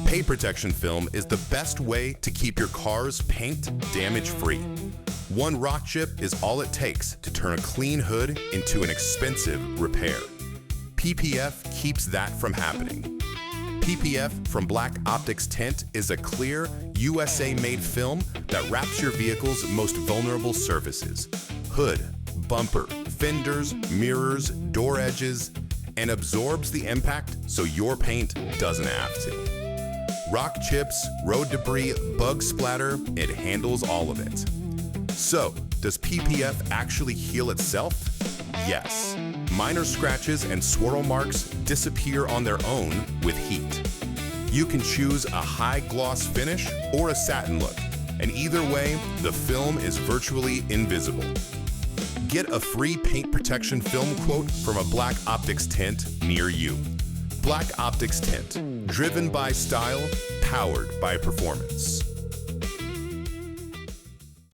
Paint protection film is the best way to keep your car's paint damage-free. One rock chip is all it takes to turn a clean hood into an expensive repair. PPF keeps that from happening. PPF from Black Optix Tint is a clear, USA-made film that wraps your vehicle's most vulnerable surfaces: hood, bumper, fenders, mirrors, door edges, and absorbs the impact so your paint doesn't have to. Rock chips, road debris, bug splatter, it handles all of it. So, does PPF actually heal itself? Yes. Minor scratches and swirl marks disappear on their own with heat. You can choose a high gloss finish or a satin look, and either way, the film is virtually invisible. Get a free paint protection film quote from a Black Optix Tint near you. Black Optix Tint, driven by style, powered by performance.